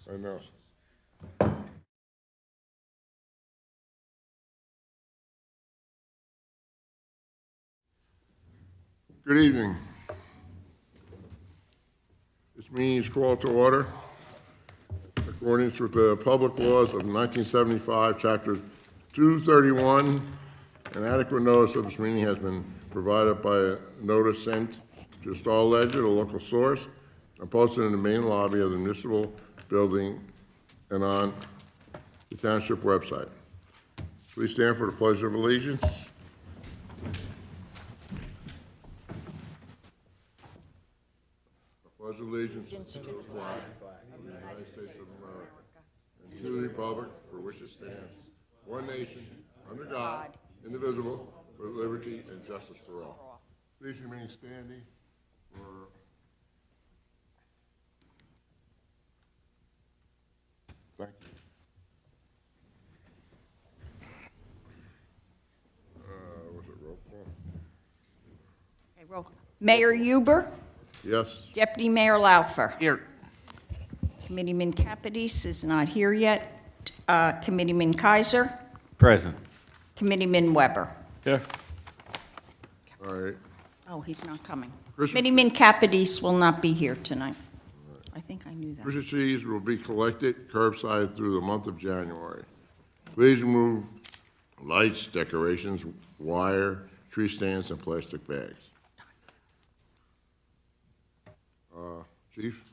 I know. Good evening. This meeting is called to order. In accordance with the public laws of 1975, Chapter 231, an adequate notice of this meeting has been provided by a notice sent to Star Ledger, the local source, and posted in the main lobby of the municipal building and on the township website. Please stand for the Pledge of Allegiance. I pledge allegiance to the flag of the United States of America and to the republic for which it stands, one nation, under God, indivisible, with liberty and justice for all. Please remain standing for thank you. Was it roll call? Okay, roll call. Mayor Huber, Yes. Deputy Mayor Laufer. Here. Committeeman Capides is not here yet. Committeeman Kaiser, Present. Committeeman Weber. Here. All right. Oh, he's not coming. Christmas- Committeeman Capides will not be here tonight. I think I knew that. Christmas trees will be collected curbside through the month of January. Please remove lights, decorations, wire, tree stands, and plastic bags. Chief?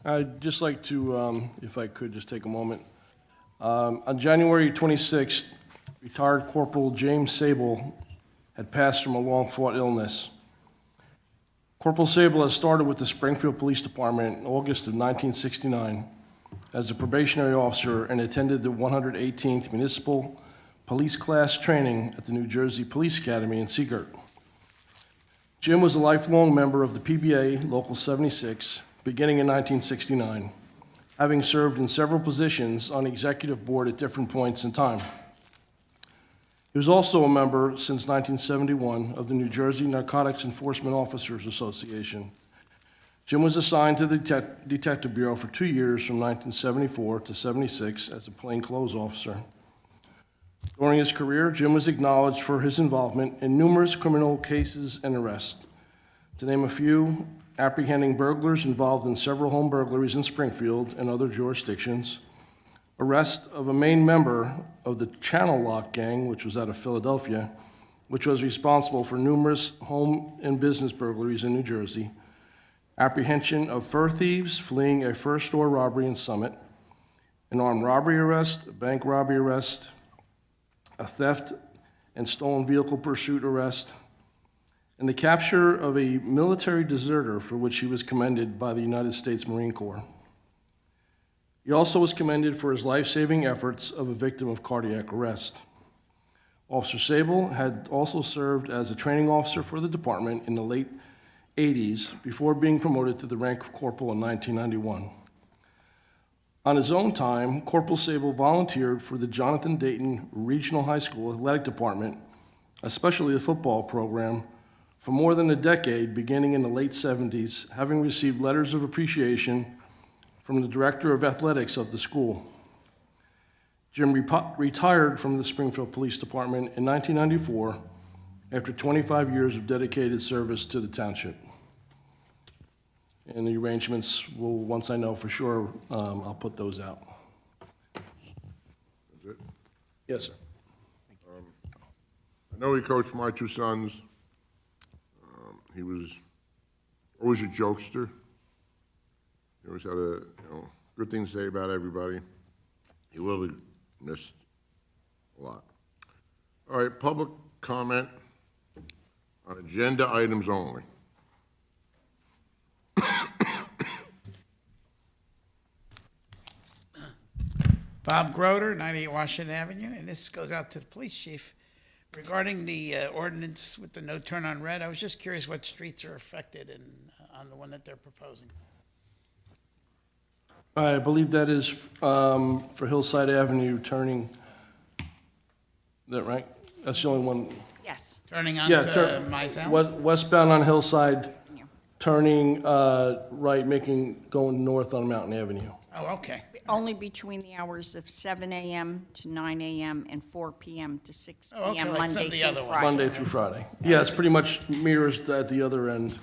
I'd just like to, if I could, just take a moment. On January 26th, retired Corporal James Sable had passed from a long-fought illness. Corporal Sable has started with the Springfield Police Department in August of 1969 as a probationary officer and attended the 118th Municipal Police Class Training at the New Jersey Police Academy in Seagirt. Jim was a lifelong member of the PBA Local 76, beginning in 1969, having served in several positions on the executive board at different points in time. He was also a member since 1971 of the New Jersey Narcotics Enforcement Officers Association. Jim was assigned to the Detective Bureau for 2 years from 1974 to 76 as a plainclothes officer. During his career, Jim was acknowledged for his involvement in numerous criminal cases and arrests. To name a few, apprehending burglars involved in several home burglaries in Springfield and other jurisdictions, arrest of a main member of the Channel Lock Gang, which was out of Philadelphia, which was responsible for numerous home and business burglaries in New Jersey, apprehension of fur thieves fleeing a fur store robbery in Summit, an armed robbery arrest, a bank robbery arrest, a theft and stolen vehicle pursuit arrest, and the capture of a military deserter for which he was commended by the United States Marine Corps. He also was commended for his life-saving efforts of a victim of cardiac arrest. Officer Sable had also served as a training officer for the department in the late 80s before being promoted to the rank of corporal in 1991. On his own time, Corporal Sable volunteered for the Jonathan Dayton Regional High School Athletic Department, especially the football program, for more than a decade, beginning in the late 70s, having received letters of appreciation from the Director of Athletics of the school. Jim retired from the Springfield Police Department in 1994 after 25 years of dedicated service to the township. And the arrangements will, once I know for sure, I'll put those out. That's it? Yes, sir. I know he coached my two sons. He was always a jokester. He always had a good thing to say about everybody. He will be missed a lot. All right, public comment on agenda items only. Bob Groder, 98 Washington Avenue, and this goes out to the police chief. Regarding the ordinance with the no turn on red, I was just curious what streets are affected on the one that they're proposing. I believe that is for Hillside Avenue turning, is that right? That's the only one. Yes. Turning on Yeah, to Mizell? westbound on Hillside, turning right, going north on Mountain Avenue. Oh, okay. Only between the hours of 7 a.m. to 9 a.m. and 4 p.m. to 6 Oh, okay, p.m. like some Monday of the through other ones. Friday. Monday through Friday. Yeah, it's pretty much mirrors at the other end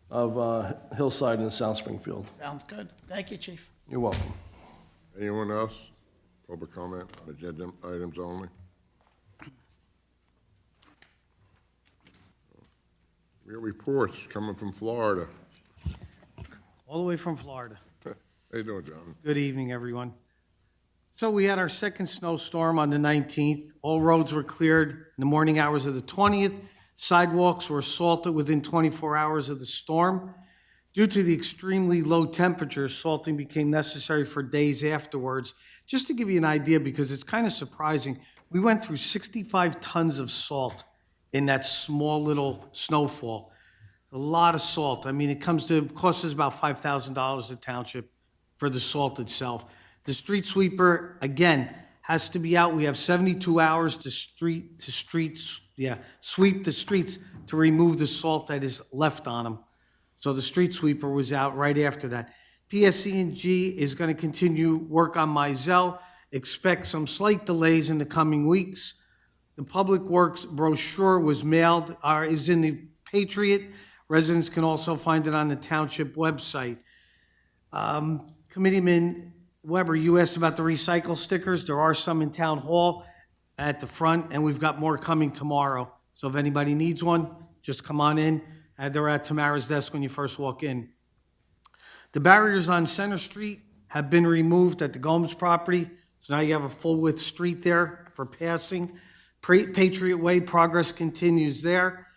of Hillside and South Springfield. Sounds good. Thank you, Chief. You're welcome. Anyone else? Public comment on agenda items only? We got reports coming from Florida. All the way from Florida. How you doing, John? Good evening, everyone. So we had our second snowstorm on the 19th. All roads were cleared in the morning hours of the 20th. Sidewalks were salted within 24 hours of the storm. Due to the extremely low temperatures, salting became necessary for days afterwards. Just to give you an idea, because it's kind of surprising, we went through 65 tons of salt in that small little snowfall. A lot of salt. I mean, it costs us about $5,000 a township for the salt itself. The street sweeper, again, has to be out. We have 72 hours to sweep the streets to remove the salt that is left on them. So the street sweeper was out right after that. PSC&G is going to continue work on Mizell. Expect some slight delays in the coming weeks. The Public Works brochure was mailed, is in the Patriot. Residents can also find it on the Township website. Committeeman Weber, you asked about the recycle stickers. There are some in Town Hall at the front, and we've got more coming tomorrow. So if anybody needs one, just come on in. They're at Tamara's desk when you first walk in. The barriers on Center Street have been removed at the Gomes property, so now you have a full-width street there for passing. Patriot Way, progress continues there.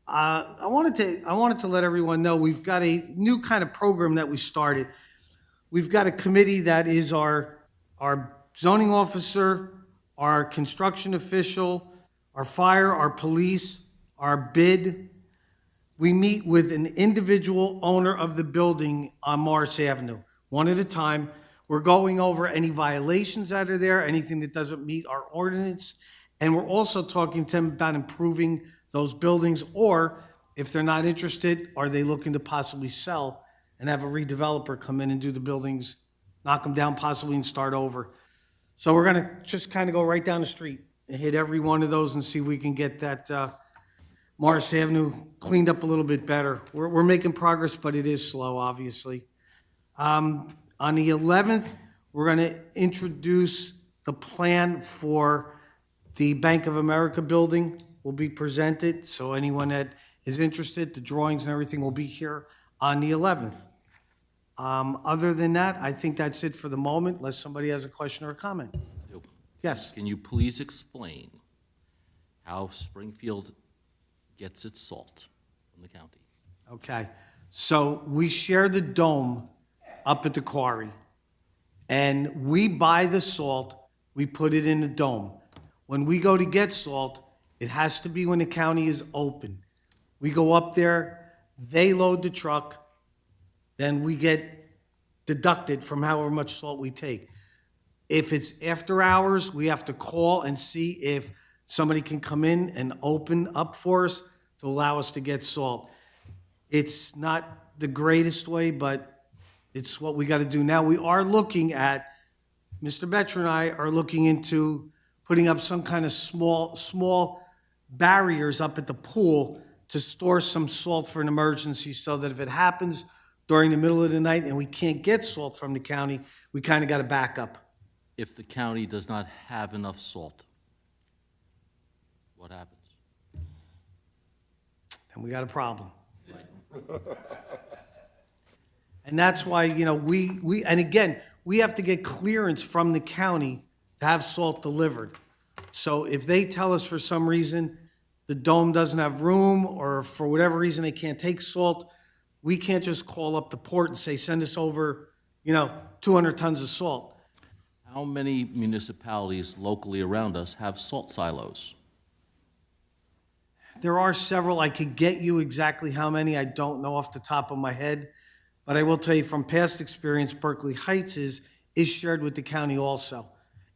I wanted to let everyone know we've got a new kind of program that we started. We've got a committee that is our zoning officer, our construction official, our fire, our police, our bid. We meet with an individual owner of the building on Morris Avenue, one at a time. We're going over any violations that are there, anything that doesn't meet our ordinance, and we're also talking to them about improving those buildings, or if they're not interested, are they looking to possibly sell and have a redeveloper come in and do the buildings, knock them down possibly and start over. So we're gonna just kind of go right down the street and hit every one of those and see if we can get that Morris Avenue cleaned up a little bit better. We're making progress, but it is slow, obviously. On the 11th, we're gonna introduce the plan for the Bank of America building will be presented, so anyone that is interested, the drawings and everything will be here on the 11th. Other than that, I think that's it for the moment, unless somebody has a question or a comment. Yes, Can you please explain how Springfield gets its salt from the county? okay. So we share the dome up at the quarry, and we buy the salt, we put it in the dome. When we go to get salt, it has to be when the county is open. We go up there, they load the truck, then we get deducted from however much salt we take. If it's after hours, we have to call and see if somebody can come in and open up for us to allow us to get salt. It's not the greatest way, but it's what we got to do. Now, we are looking at, Mr. Betcher and I are looking into putting up some kind of small barriers up at the pool to store some salt for an emergency, so that if it happens during the middle of the night and we can't get salt from the county, we kind of got a backup. If the county does not have enough salt, what happens? And we got a problem. And that's why, and again, we have to get clearance from the county to have salt delivered. So if they tell us for some reason the dome doesn't have room, or for whatever reason they can't take salt, we can't just call up the port and say, send us over, 200 tons of salt. How many municipalities locally around us have salt silos? There are several. I could get you exactly how many. I don't know off the top of my head. But I will tell you from past experience, Berkeley Heights is shared with the county also.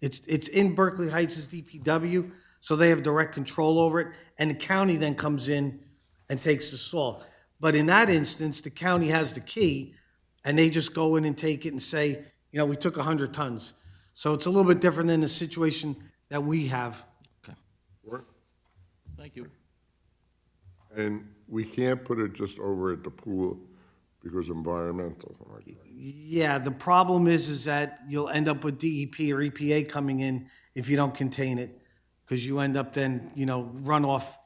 It's in Berkeley Heights' DPW, so they have direct control over it, and the county then comes in and takes the salt. But in that instance, the county has the key, and they just go in and take it and say, we took 100 tons. So it's a little bit different than the situation that we have. Work? Thank you. And we can't put it just over at the pool because environmental. Right? Yeah, the problem is that you'll end up with DEP or EPA coming in if you don't contain it, because you end up then, runoff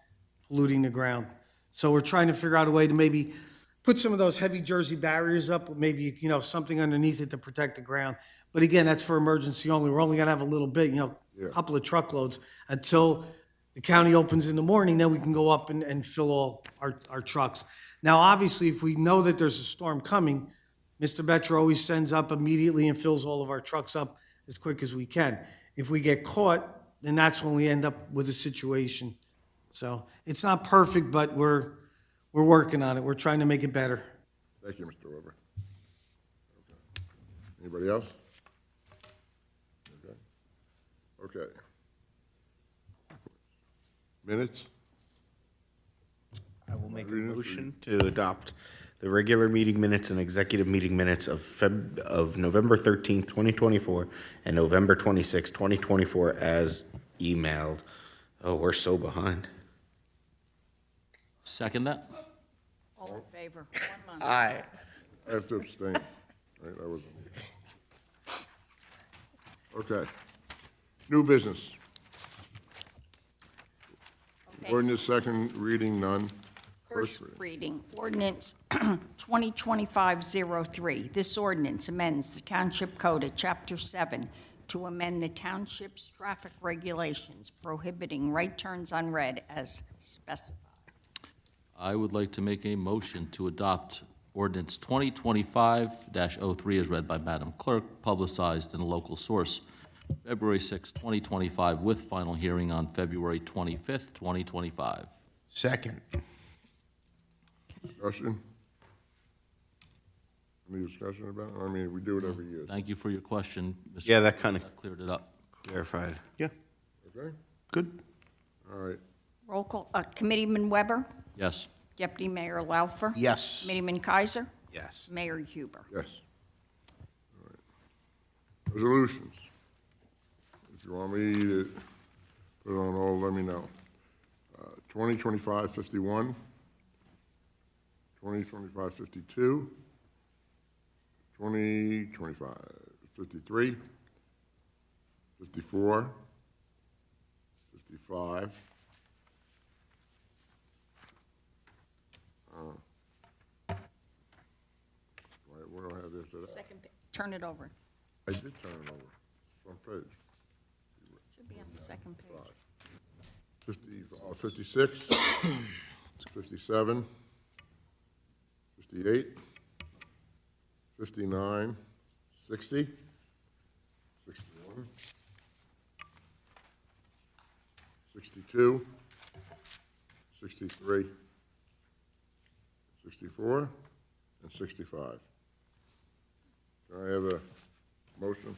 polluting the ground. So we're trying to figure out a way to maybe put some of those heavy Jersey barriers up, with maybe, something underneath it to protect the ground. But again, that's for emergency only. We're only gonna have a little bit, a couple of truckloads until the county opens in the morning, then we can go up and fill all our trucks. Now, obviously, if we know that there's a storm coming, Mr. Betcher always sends up immediately and fills all of our trucks up as quick as we can. If we get caught, then that's when we end up with a situation. So it's not perfect, but we're working on it. We're trying to make it better. Thank you, Mr. Weber. Okay. Anybody else? Okay. Okay. Minutes? I will make a Reading it for motion to adopt the regular meeting minutes and executive meeting minutes of November 13th, 2024, and November 26th, 2024, as emailed. Oh, we're so behind. Second that? All in favor? 1 month. Aye. I have to abstain. Right, I wasn't here. Okay. New business. Okay. Ordinance second reading, none. First reading, ordinance 2025-03. This ordinance amends the Township Code at Chapter 7 to amend the township's traffic regulations prohibiting right turns on red as specified. I would like to make a motion to adopt ordinance 2025-03 as read by Madam Clerk, publicized in a local source, February 6, 2025, with final hearing on February 25th, 2025. Second. Discussion? Any discussion about it? I mean, we do it every year. Thank you for your question, Mr. Yeah, that kind of Cleared it up. clarified. Yeah, Okay? good. All right. Roll call, Committeeman Weber, Yes. Deputy Mayor Laufer. Yes. Committeeman Kaiser, Yes. Mayor Huber. Yes. All right. Resolutions. If you want me to put it on hold, let me know. 2025-51, 2025-52, 2025-53, 54, 55. What do I have after that? Second, turn it over. I did turn it over. Front page. Should be on the second page. 56, 57, 58, 59, 60, 61, 62, 63, 64, and 65. Can I have a motion?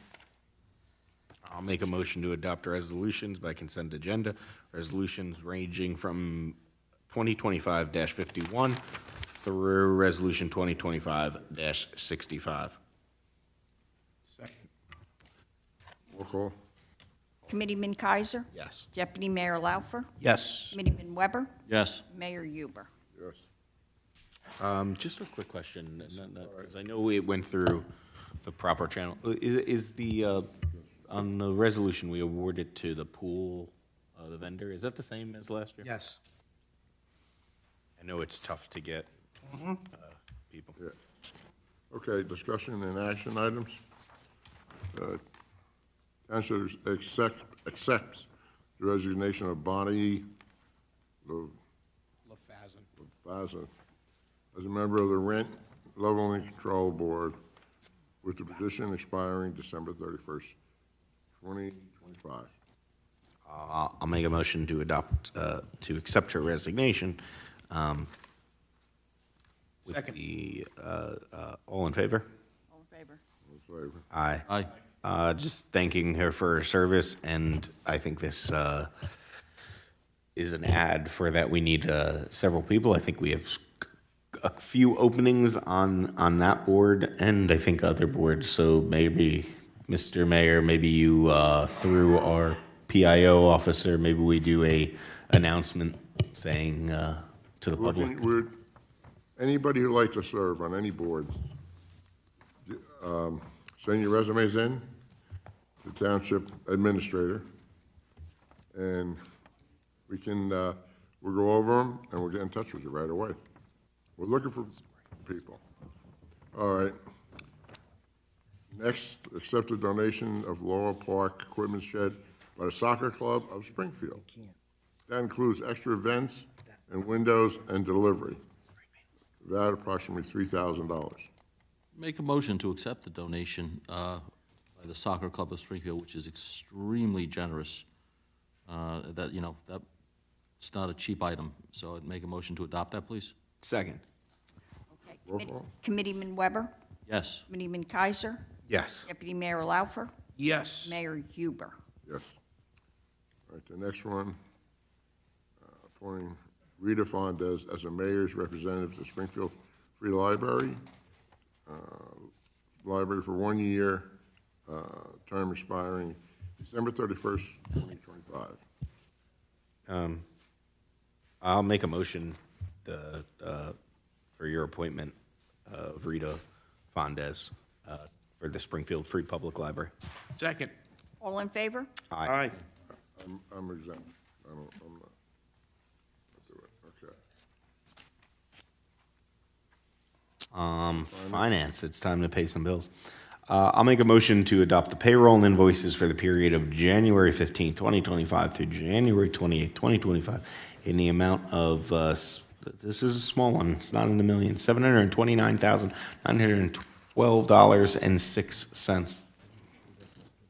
I'll make a motion to adopt resolutions by consent agenda. Resolutions ranging from 2025-51 through Resolution 2025-65. Roll call. Committeeman Kaiser, Yes. Deputy Mayor Laufer, Yes. Committeeman Weber, Yes. Mayor Huber. Yes. Just a quick question, because I know it went through the proper channel. Is the, on the resolution, we awarded to the pool, the vendor, is that the same as last year? Yes. I know it's tough to get people. Yeah. Okay, discussion and action items. Township accepts the resignation of Bonnie LaFazan as a member of the Rent Leveling Control Board with the position expiring December 31st, 2025. I'll make a motion to adopt, to accept her resignation. Second. All in favor? All in favor? All in favor? Aye. Aye. Just thanking her for her service, and I think this is an ad for that we need several people. I think we have a few openings on that board, and I think other boards, so maybe, Mr. Mayor, maybe you, through our PIO officer, maybe we do a announcement saying, to the public. Anybody who'd like to serve on any board, send your resumes in to Township Administrator, and we can, we'll go over them, and we'll get in touch with you right away. We're looking for people. All right. Next, accept a donation of Laurel Park Equipment Shed by the Soccer Club of Springfield. That includes extra vents and windows and delivery. That approximately $3,000. Make a motion to accept the donation by the Soccer Club of Springfield, which is extremely generous. That, you know, that's not a cheap item, so I'd make a motion to adopt that, please. Second. Okay. Roll call. Committeeman Weber? Yes. Committeeman Kaiser? Yes. Deputy Mayor Laufer? Yes. Mayor Huber? Yes. All right, the next one, appointing Rita Fondez as a mayor's representative to Springfield Free Library. Library for 1 year, term expiring December 31st, 2025. I'll make a motion for your appointment of Rita Fondez for the Springfield Free Public Library. Second. All in favor? Aye. I'm exempt. I'm not. I'll do it, okay. Finance, it's time to pay some bills. I'll make a motion to adopt the payroll and invoices for the period of January 15th, 2025 through January 28th, 2025 in the amount of, this is a small one, it's not in the millions, $729,912.06.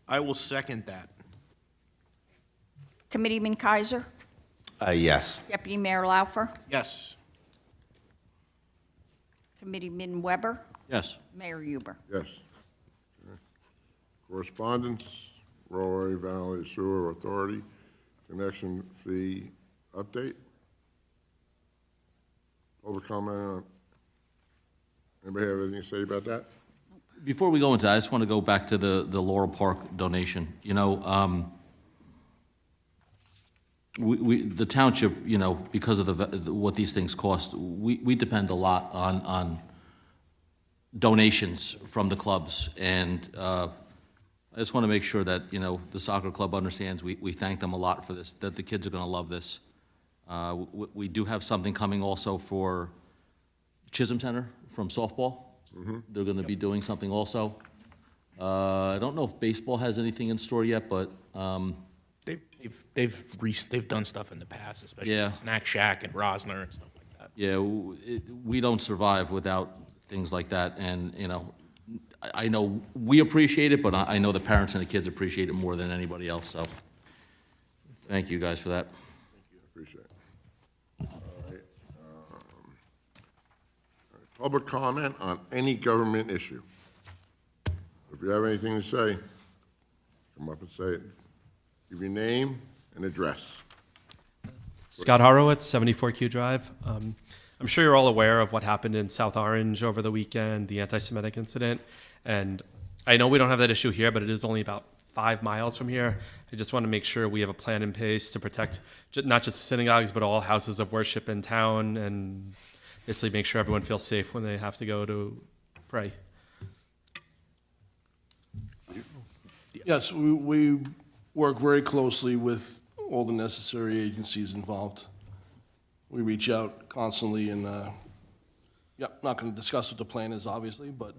I will second that. Committeeman Kaiser? Yes. Deputy Mayor Laufer? Yes. Committeeman Weber? Yes. Mayor Huber? Yes. Okay. Correspondence, Roy Valley Sewer Authority, connection fee update. Public comment on, anybody have anything to say about that? Before we go into that, I just want to go back to the Laurel Park donation. You know, the township, you know, because of what these things cost, we depend a lot on donations from the clubs, and I just want to make sure that, you know, the soccer club understands we thank them a lot for this, that the kids are going to love this. We do have something coming also for Chisholm Center from softball. They're going to be doing something also. I don't know if baseball has anything in store yet, but They've done stuff in the past, especially Yeah. Snack Shack and Rosner and stuff like that. yeah, we don't survive without things like that. And, you know, I know we appreciate it, but I know the parents and the kids appreciate it more than anybody else. So thank you guys for that. Appreciate it. All right. Public comment on any government issue. If you have anything to say, come up and say it. Give your name and address. Scott Horowitz, 74Q Drive. I'm sure you're all aware of what happened in South Orange over the weekend, the anti-Semitic incident. And I know we don't have that issue here, but it is only about 5 miles from here. I just want to make sure we have a plan in place to protect not just the synagogues, but all houses of worship in town, and basically make sure everyone feels safe when they have to go to pray. Yes, we work very closely with all the necessary agencies involved. We reach out constantly, and, yeah, not going to discuss what the plan is, obviously, but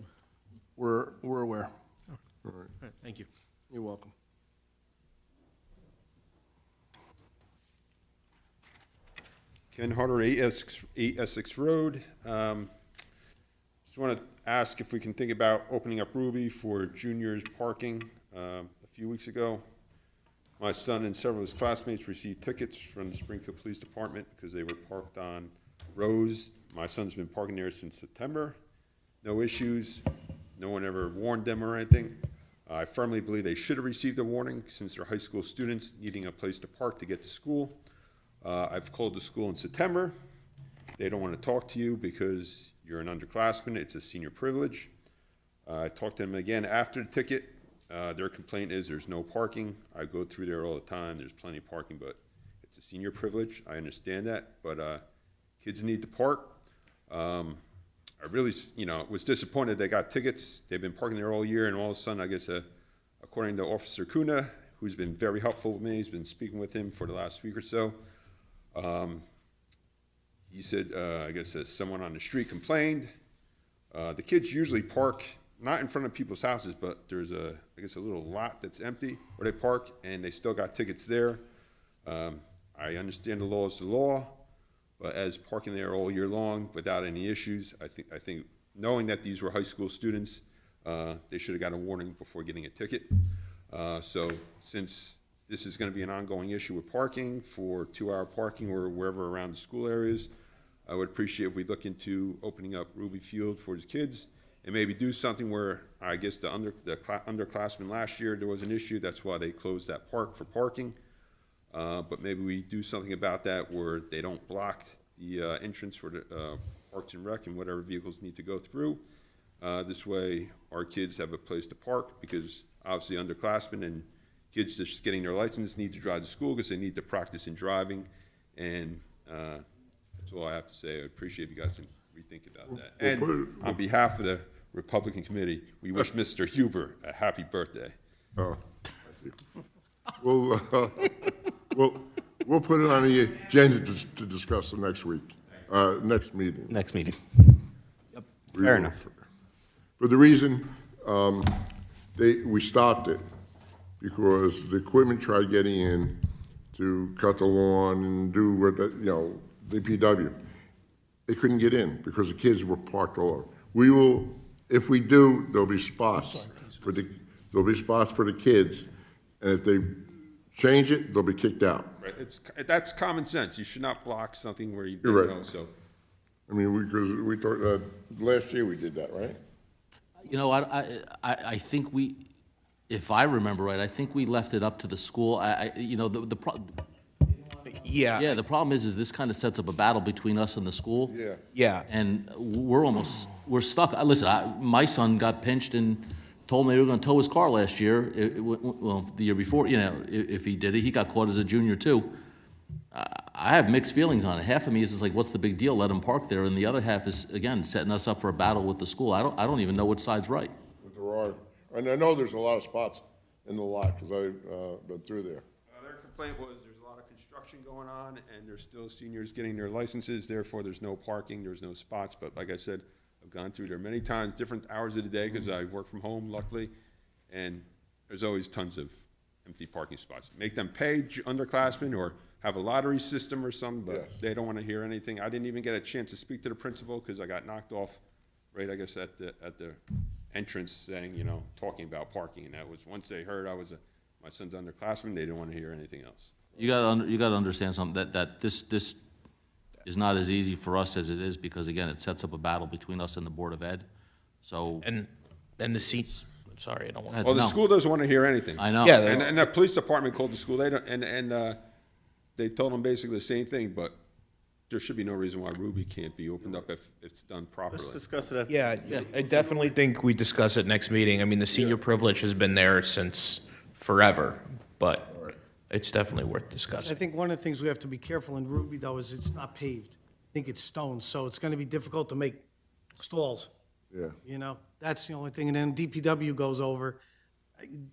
we're aware. All right, thank you. You're welcome. Ken Harder, 8 Essex Road. Just want to ask if we can think about opening up Ruby for juniors parking. A few weeks ago, my son and several of his classmates received tickets from the Springfield Police Department because they were parked on Rose. My son's been parking there since September. No issues. No one ever warned them or anything. I firmly believe they should have received a warning since they're high school students needing a place to park to get to school. I've called the school in September. they don't want to talk to you because you're an underclassman. It's a senior privilege. I talked to them again after the ticket. Their complaint is there's no parking. I go through there all the time. There's plenty of parking, but it's a senior privilege. I understand that, but kids need to park. I really, was disappointed they got tickets. They've been parking there all year, and all of a sudden, I guess, according to Officer Kuna, who's been very helpful with me, he's been speaking with him for the last week or so. He said, I guess, someone on the street complained. The kids usually park not in front of people's houses, but there's I guess, a little lot that's empty where they park, and they still got tickets there. I understand the law is the law. But as parking there all year long without any issues, I think knowing that these were high school students, they should have got a warning before getting a ticket. So since this is going to be an ongoing issue with parking for 2-hour parking or wherever around the school areas, I would appreciate if we look into opening up Ruby Field for the kids and maybe do something where, I guess, the underclassmen last year, there was an issue. That's why they closed that park for parking. But maybe we do something about that where they don't block the entrance for the Parks and Rec and whatever vehicles need to go through. This way, our kids have a place to park because obviously underclassmen and kids just getting their license need to drive to school because they need to practice in driving. And that's all I have to say. I appreciate if you guys can rethink about that. And on behalf of the Republican Committee, we wish Mr. Huber a happy birthday. Oh, we'll put it on the agenda to discuss the next week, next meeting. Next meeting. We Fair will. enough. For the reason, we stopped it because the equipment tried getting in to cut the lawn and do what, DPW. They couldn't get in because the kids were parked all over. We will, if we do, there'll be spots for the kids, and if they change it, they'll be kicked out. Right, that's common sense. You should not block something where you You're don't right. know, so. I mean, because we talked, last year we did that, right? I think if I remember right, I think we left it up to the school. Yeah. The problem is this kind of sets up a battle between us and the school. Yeah. Yeah. And we're stuck. Listen, my son got pinched and told me they were going to tow his car last year. The year before, if he did it, he got caught as a junior too. I have mixed feelings on it. Half of me is just like, what's the big deal? Let him park there. And the other half is, again, setting us up for a battle with the school. I don't even know which side's right. But there are, and I know there's a lot of spots in the lot because I've been through there. Their complaint was there's a lot of construction going on and there's still seniors getting their licenses, therefore there's no parking, there's no spots. But like I said, I've gone through there many times, different hours of the day because I work from home, luckily, and there's always tons of empty parking spots. Make them pay underclassmen or have a lottery system or something, but Yes. they don't want to hear anything. I didn't even get a chance to speak to the principal because I got knocked off right, I guess, at the entrance saying, talking about parking. And that was, once they heard I was my son's underclassman, they didn't want to hear anything else. You got to understand something, that this is not as easy for us as it is because, again, it sets up a battle between us and the Board of Ed. So, And the seats, sorry, I don't want to. Well, the No. school doesn't want to hear anything. I know. Yeah, And the police department called the school, they don't, and they told them basically the same thing, but there should be no reason why Ruby can't be opened up if it's done properly. Let's discuss it. Yeah, I definitely think we discuss it next meeting. I mean, the senior privilege has been there since forever, but it's definitely worth I discussing. think one of the things we have to be careful in Ruby, though, is it's not paved. I think it's stone, so it's going to be difficult to make stalls. Yeah. That's the only thing. And then DPW goes over,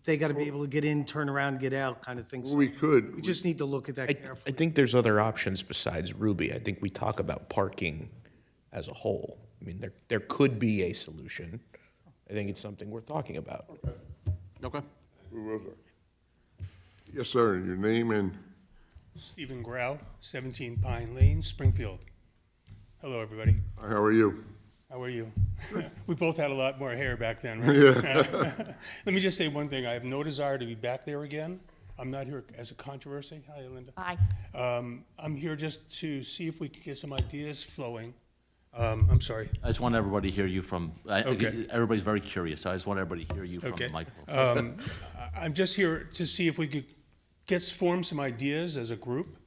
they got to be able to get in, turn around, get out, kind of thing. Well, So we could. we just need to look at that I carefully. think there's other options besides Ruby. I think we talk about parking as a whole. I mean, there could be a solution. I think it's something worth talking about. okay. Who was it? Yes, sir. Your name and, Stephen Grau, 17 Pine Lane, Springfield. Hello, everybody. how are you? How are you? We both had a lot more hair back then, right? Let me just say one thing. I have no desire to be back there again. I'm not here as a controversy. Hi, Linda. Aye. I'm here just to see if we can get some ideas flowing. I'm sorry. I just want everybody to hear you from, Okay. everybody's very curious, so I just want everybody to hear you from Okay. the microphone. I'm just here to see if we could form some ideas as a group,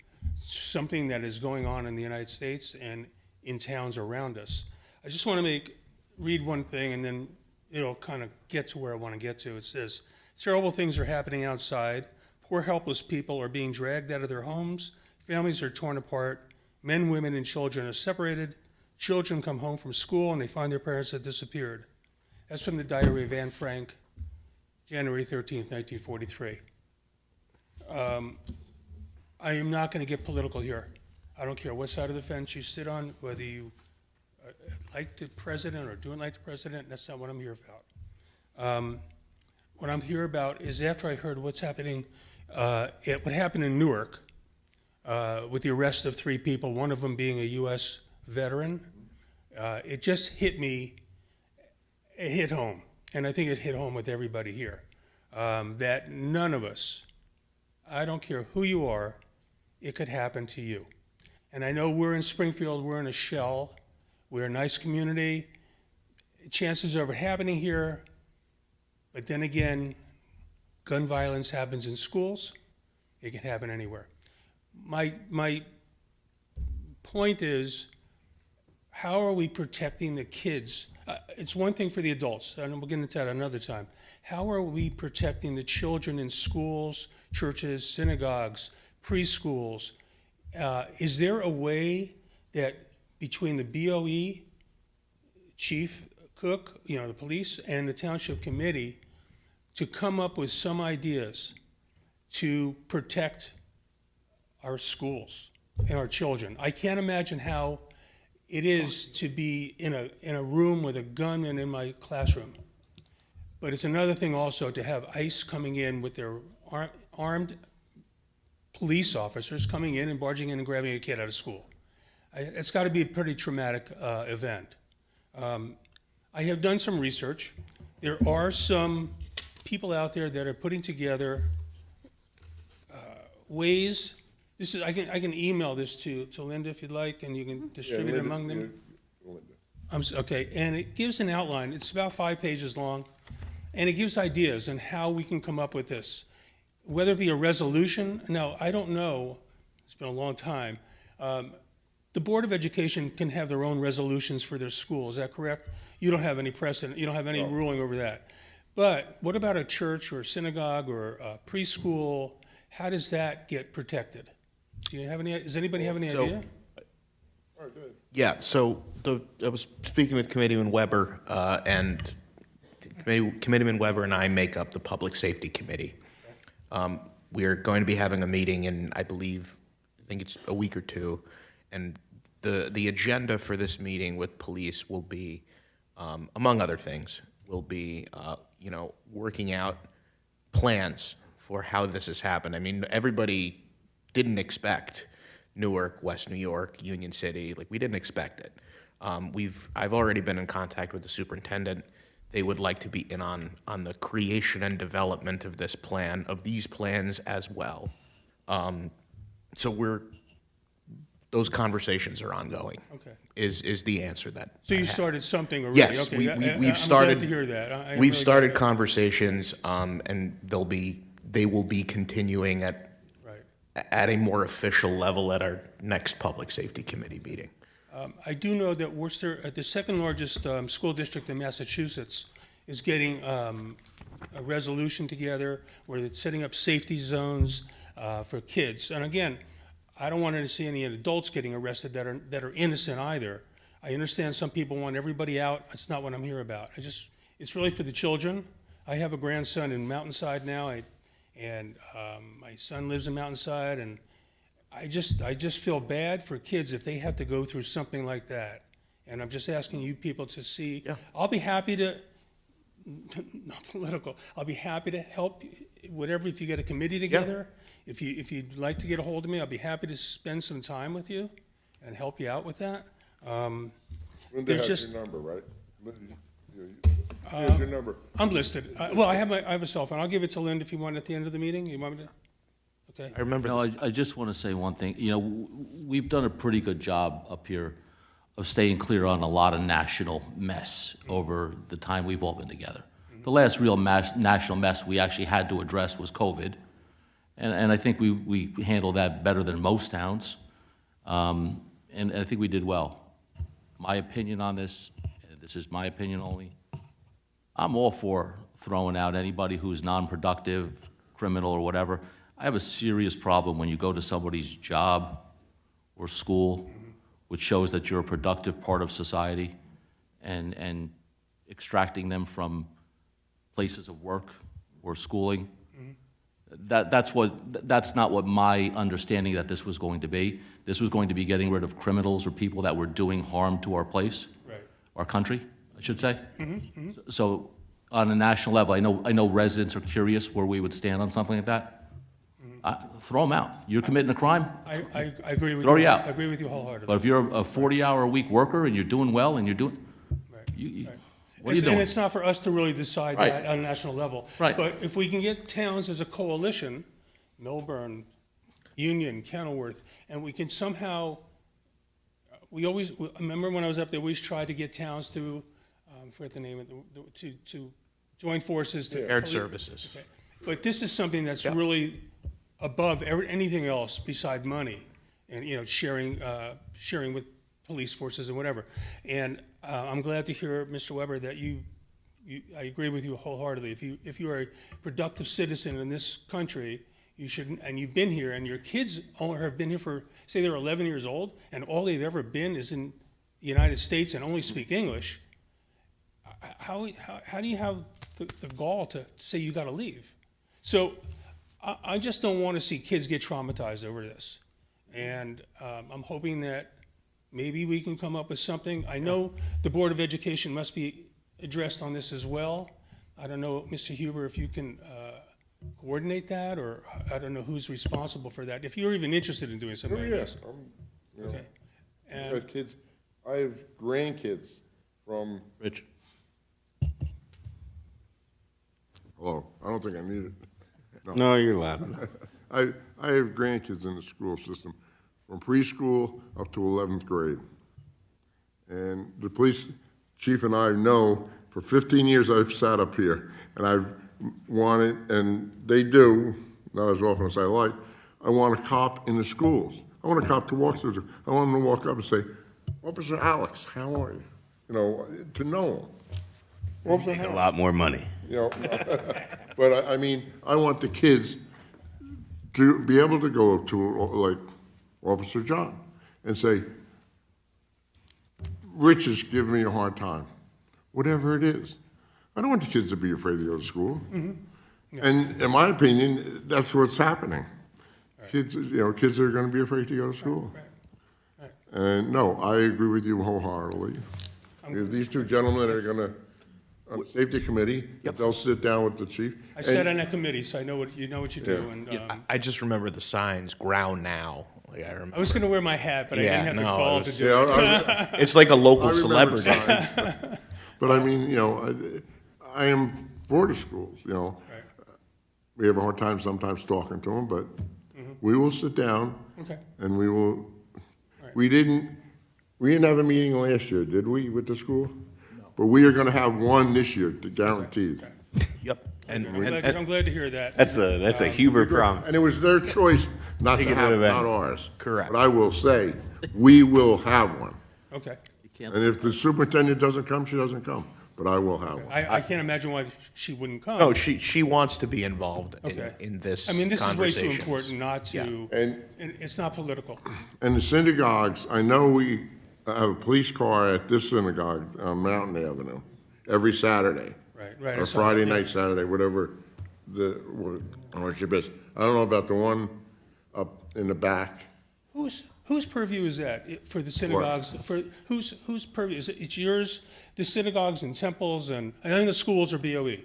something that is going on in the United States and in towns around us. I just want to read one thing, and then it'll kind of get to where I want to get to. It says, terrible things are happening outside. Poor, helpless people are being dragged out of their homes. Families are torn apart. Men, women, and children are separated. Children come home from school, and they find their parents have disappeared. That's from the diary of Anne Frank, January 13th, 1943. I am not going to get political here. I don't care what side of the fence you sit on, whether you like the president or don't like the president. That's not what I'm here about. What I'm here about is after I heard what's happening, what happened in Newark with the arrest of 3 people, one of them being a U.S. veteran, it just hit me. It hit home, and I think it hit home with everybody here, that none of us, I don't care who you are, it could happen to you. And I know we're in Springfield, we're in a shell, we're a nice community, chances of it happening here, but then again, gun violence happens in schools, it can happen anywhere. My point is, how are we protecting the kids? It's one thing for the adults, and we'll get into that another time. How are we protecting the children in schools, churches, synagogues, preschools? Is there a way that between the BOE, Chief Cook, the police, and the Township Committee to come up with some ideas to protect our schools and our children? I can't imagine how it is to be in a room with a gun and in my classroom. But it's another thing also to have ICE coming in with their armed police officers coming in and barging in and grabbing a kid out of school. It's got to be a pretty traumatic event. I have done some research. There are some people out there that are putting together ways. I can email this to Linda if you'd like, and you can distribute it among them. Okay, and it gives an outline. It's about 5 pages long, and it gives ideas on how we can come up with this. Whether it be a resolution, no, I don't know. It's been a long time. The Board of Education can have their own resolutions for their school. Is that correct? You don't have any precedent. You don't have any ruling over that. But what about a church or a synagogue or a preschool? How does that get protected? Do you have any? Does anybody have any idea? Yeah, so I was speaking with Committeeman Weber, and Committeeman Weber and I make up the Public Safety Committee. We are going to be having a meeting in, I think it's a week or 2, and the agenda for this meeting with police will be, among other things, will be, working out plans for how this has happened. I mean, everybody didn't expect Newark, West New York, Union City. Like, we didn't expect it. I've already been in contact with the superintendent. They would like to be in on the creation and development of this plan, of these plans as well. So those conversations are ongoing. Okay. Is the answer that So I you have. started something already? Yes, Okay. we've started. I'm glad to hear that. We've started conversations, and they will be continuing at a more official level at our next Public Safety Committee meeting. I do know that Worcester, the second largest school district in Massachusetts, is getting a resolution together where it's setting up safety zones for kids. And again, I don't want to see any adults getting arrested that are innocent either. I understand some people want everybody out. That's not what I'm here about. It's really for the children. I have a grandson in Mountainside now, and my son lives in Mountainside, and I just feel bad for kids if they have to go through something like that. And I'm just asking you people to see. Yeah. I'll be happy to, not political, I'll be happy to help, whatever, if you get a committee together. Yeah. If you'd like to get a hold of me, I'll be happy to spend some time with you and help you out with that. Linda has your number, right? Here's your number. I'm listed. Well, I have a cell phone. I'll give it to Linda if you want at the end of the meeting. You want me to? Okay. I remember. No, I just want to say one thing. We've done a pretty good job up here of staying clear on a lot of national mess over the time we've all been together. The last real national mess we actually had to address was COVID, and I think we handled that better than most towns, and I think we did well. my opinion on this, and this is my opinion only, I'm all for throwing out anybody who's non-productive, criminal or whatever. I have a serious problem when you go to somebody's job or school, which shows that you're a productive part of society, and extracting them from places of work or schooling. That's not what my understanding that this was going to be. This was going to be getting rid of criminals or people that were doing harm to our place, Right. our country, I should say. So on a national level, I know residents are curious where we would stand on something like that. Throw them out. You're committing a crime, I agree with throw you. you out. I agree with you wholeheartedly. But if you're a 40-hour-a-week worker and you're doing well and you're doing, Right, you, right. what are you doing? And it's not for us to really decide Right. that on a national level. Right. But if we can get towns as a coalition, Milburn, Union, Kenilworth, and we can somehow, I remember when I was up there, we always tried to get towns to, I forget the name of it, to join forces to. Shared services. Okay. But this is something that's really above anything else beside money and, sharing with police forces and whatever. And I'm glad to hear, Mr. Weber, that I agree with you wholeheartedly. If you are a productive citizen in this country, you should, and you've been here, and your kids have been here for, say they're 11 years old, and all they've ever been is in the United States and only speak English, how do you have the gall to say you got to leave? So I just don't want to see kids get traumatized over this. And I'm hoping that maybe we can come up with something. I know the Board of Education must be addressed on this as well. I don't know, Mr. Huber, if you can coordinate that, or I don't know who's responsible for that, if you're even interested in doing something like this. Okay. I got kids, I have grandkids from, Rich? hello, I don't think I need it. No, you're loud. I have grandkids in the school system, from preschool up to 11th grade. And the police chief and I know, for 15 years I've sat up here, and I've wanted, and they do, not as often as I like, I want a cop in the schools. I want a cop to walk through, I want him to walk up and say, Officer Alex, how are you? To know him. Officer Make a Alex. lot more money. But I mean, I want the kids to be able to go up to, like, Officer John and say, Rich is giving me a hard time, whatever it is. I don't want the kids to be afraid to go to school. And in my opinion, that's what's happening. Kids are gonna be afraid to go to school. And no, I agree with you wholeheartedly. These two gentlemen are gonna, on the safety committee, they'll sit down with the chief. I sat on that committee, so I know what you do. And I just remember the signs, ground now. Like, I remember. I was going to wear my hat, but I didn't have the gall to do Yeah, it. It's like a local I remember celebrity. signs. But I mean, I am for the schools, We have a hard time sometimes talking to them, but we will sit down Okay. and we will, we didn't have a meeting last year, did we, with the school? No. But we are gonna have one this year, guaranteed. Yep. I'm glad to hear that. That's a Huber promise. And it was their choice not to Take it to have the it, bank. not ours. Correct. But I will say, we will have one. Okay. And if the superintendent doesn't come, she doesn't come, but I will have one. I can't imagine why she wouldn't come. No, she wants to be involved Okay. in this I mean, this is way too conversations. important not to, And and it's not political. And the synagogues, I know we have a police car at this synagogue on Mountain Avenue every Saturday. Right. I Or saw Friday that, yeah. night, Saturday, whatever the ownership is. I don't know about the one up in the back. Whose purview is that for the synagogues? For whose purview is it? It's yours. The synagogues and temples and I think the schools are BOE.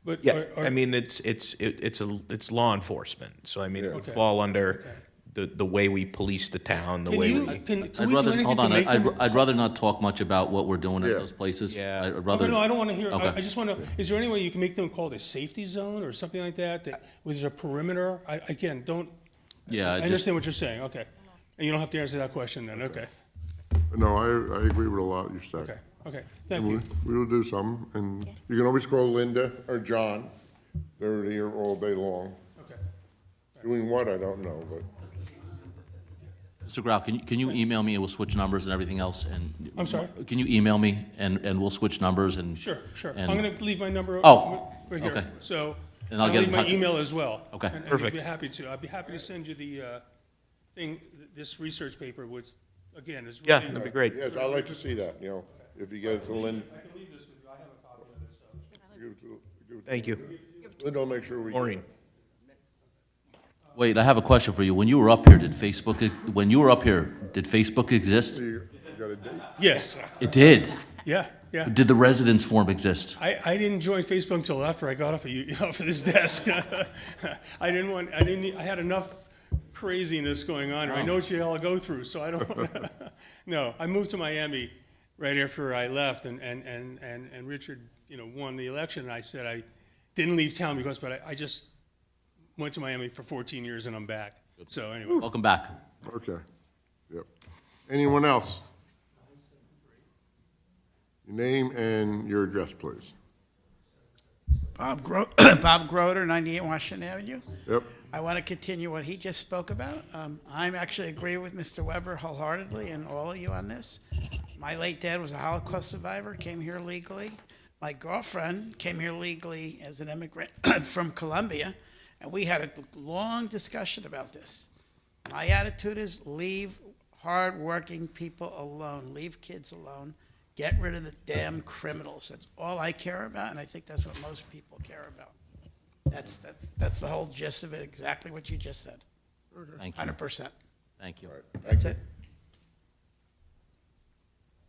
But Yeah, I mean, it's law enforcement, so I mean, it would fall under the way we police the town, the Can way you we. can I'd we do rather, anything hold to on, make them? I'd rather not talk much about what we're doing at Yeah. those places. Yeah. I'd Okay, rather. no, I don't want to hear. Okay. I just want to. Is there any way you can make them call it a safety zone or something like that? That where there's a perimeter. Again, don't. Yeah, I just, understand what you're saying. Okay, and you don't have to answer that question then. Okay. No, I agree with a lot you said. Okay. Okay. Thank And you. we will do something, and you can always call Linda or John. They're here all day long. Okay. Doing what, I don't know, but Mr. Grau, can you email me and we'll switch numbers and everything else? And I'm sorry? Can you email me and we'll switch numbers and? Sure, sure. and- I'm going to leave my number Oh, right here. okay. So And I'll I'll get leave in my touch. email as well. Okay. And Perfect. I'd be happy to. I'd be happy to send you the this research paper, which, again, is Yeah, really. that'd be great. Yes, I'd like to see that, you know, if you get it to Lynn. I can leave this with you. I have a copy of it, so. give it to- give it to- Thank you. Lynn will make sure we. get it. Maureen. Wait, I have a question for you. When you were up here, did Facebook exist? You got a date? Yes, It did. yeah, yeah. Did the residence form exist? I didn't join Facebook until after I got off of this desk. I had enough craziness going on. I know what you all go through, so I don't, no, I moved to Miami right after I left, and Richard, won the election, and I said I didn't leave town but I just went to Miami for 14 years and I'm back. So anyway. Welcome back. Okay, yep. Anyone else? Your name and your address, please. Bob Groder, 98 Washington Avenue. Yep, I want to continue what he just spoke about. I'm actually agree with Mr. Weber wholeheartedly and all of you on this. My late dad was a Holocaust survivor, came here legally. My girlfriend came here legally as an immigrant from Colombia, and we had a long discussion about this. My attitude is leave hard-working people alone, leave kids alone, get rid of the damn criminals. That's all I care about, and I think that's what most people care about. That's the whole gist of it, exactly what you just said, Thank you. 100%. Thank you. That's it.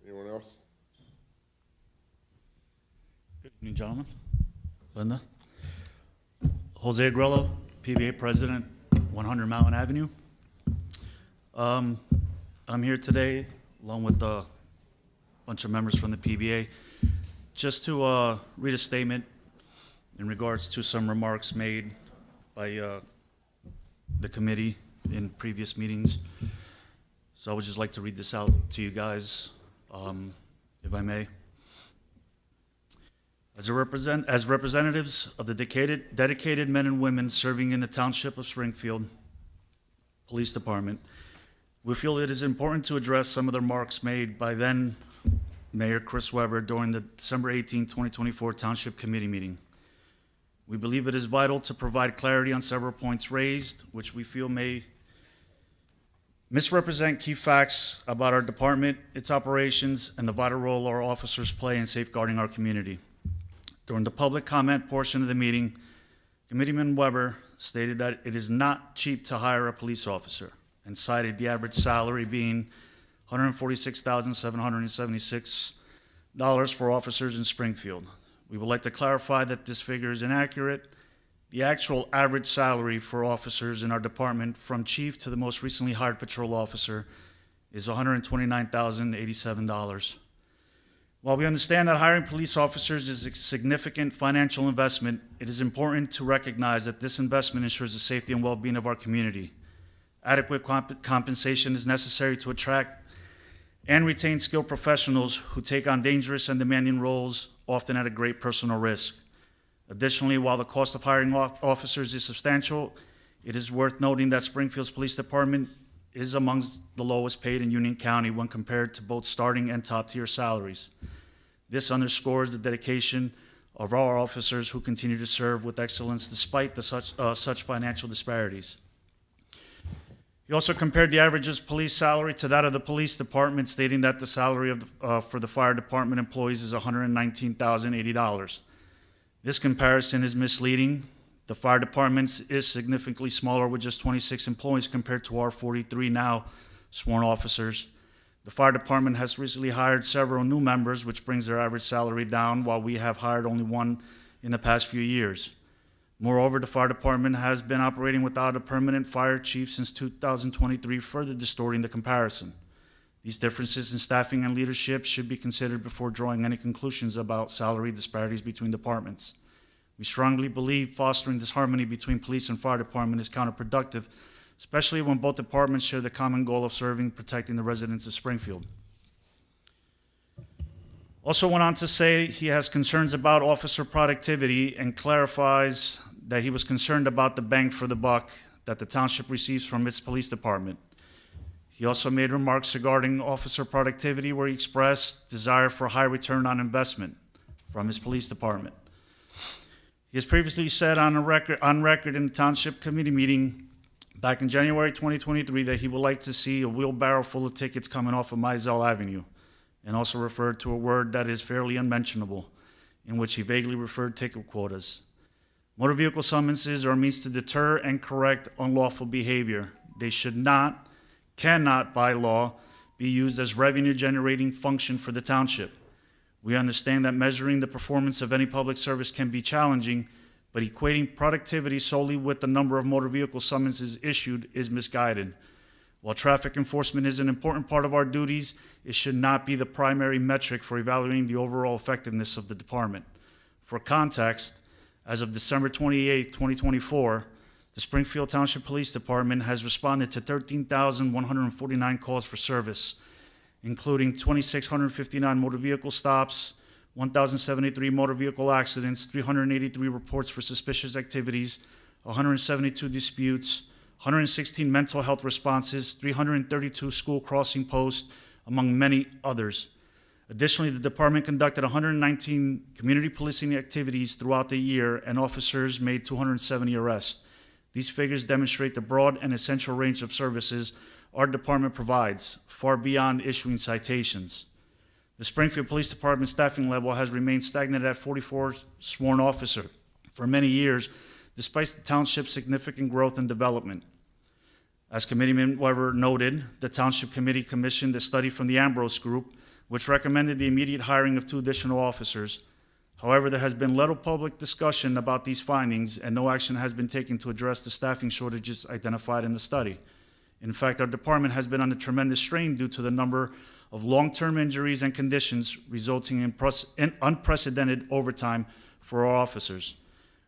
anyone else? Good evening, gentlemen. Linda. Jose Agrello, PBA President, 100 Mountain Avenue. I'm here today along with a bunch of members from the PBA just to read a statement in regards to some remarks made by the committee in previous meetings. So I would just like to read this out to you guys, if I may. As representatives of the dedicated men and women serving in the Township of Springfield Police Department, we feel it is important to address some of the remarks made by then Mayor Chris Weber during the December 18, 2024 Township Committee meeting. We believe it is vital to provide clarity on several points raised, which we feel may misrepresent key facts about our department, its operations, and the vital role our officers play in safeguarding our community. During the public comment portion of the meeting, Committeeman Weber stated that it is not cheap to hire a police officer and cited the average salary being $146,776 for officers in Springfield. We would like to clarify that this figure is inaccurate. The actual average salary for officers in our department, from chief to the most recently hired patrol officer, is $129,087. While we understand that hiring police officers is a significant financial investment, it is important to recognize that this investment ensures the safety and well-being of our community. Adequate compensation is necessary to attract and retain skilled professionals who take on dangerous and demanding roles, often at a great personal risk. Additionally, while the cost of hiring officers is substantial, it is worth noting that Springfield's Police Department is amongst the lowest paid in Union County when compared to both starting and top-tier salaries. This underscores the dedication of our officers who continue to serve with excellence despite such financial disparities. He also compared the average police salary to that of the police department, stating that the salary for the fire department employees is $119,080. This comparison is misleading. The fire department is significantly smaller with just 26 employees compared to our 43 now sworn officers. The fire department has recently hired several new members, which brings their average salary down, while we have hired only one in the past few years. Moreover, the fire department has been operating without a permanent fire chief since 2023, further distorting the comparison. These differences in staffing and leadership should be considered before drawing any conclusions about salary disparities between departments. We strongly believe fostering this harmony between police and fire department is counterproductive, especially when both departments share the common goal of serving and protecting the residents of Springfield. Also went on to say he has concerns about officer productivity and clarifies that he was concerned about the bang for the buck that the township receives from its police department. He also made remarks regarding officer productivity where he expressed desire for high return on investment from his police department. He has previously said on record in the Township Committee meeting back in January 2023 that he would like to see a wheelbarrow full of tickets coming off of Mizell Avenue, and also referred to a word that is fairly unmentionable, in which he vaguely referred ticket quotas. Motor vehicle summonses are a means to deter and correct unlawful behavior. They should not, cannot by law, be used as revenue-generating function for the township. We understand that measuring the performance of any public service can be challenging, but equating productivity solely with the number of motor vehicle summonses issued is misguided. While traffic enforcement is an important part of our duties, it should not be the primary metric for evaluating the overall effectiveness of the department. For context, as of December 28, 2024, the Springfield Township Police Department has responded to 13,149 calls for service, including 2,659 motor vehicle stops, 1,073 motor vehicle accidents, 383 reports for suspicious activities, 172 disputes, 116 mental health responses, 332 school crossing posts, among many others. Additionally, the department conducted 119 community policing activities throughout the year, and officers made 270 arrests. These figures demonstrate the broad and essential range of services our department provides, far beyond issuing citations. The Springfield Police Department staffing level has remained stagnant at 44 sworn officers for many years, despite the township's significant growth and development. As Committeeman Weber noted, the Township Committee commissioned a study from the Ambrose Group, which recommended the immediate hiring of 2 additional officers. However, there has been little public discussion about these findings, and no action has been taken to address the staffing shortages identified in the study. In fact, our department has been under tremendous strain due to the number of long-term injuries and conditions resulting in unprecedented overtime for our officers.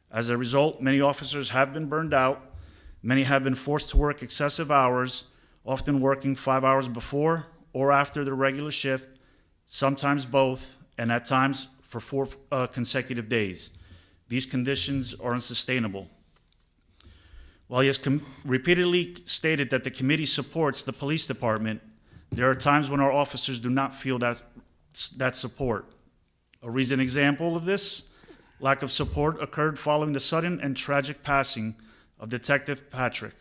As a result, many officers have been burned out. Many have been forced to work excessive hours, often working 5 hours before or after the regular shift, sometimes both, and at times for 4 consecutive days. These conditions are unsustainable. While he has repeatedly stated that the committee supports the police department, there are times when our officers do not feel that support. A recent example of this lack of support occurred following the sudden and tragic passing of Detective Patrick.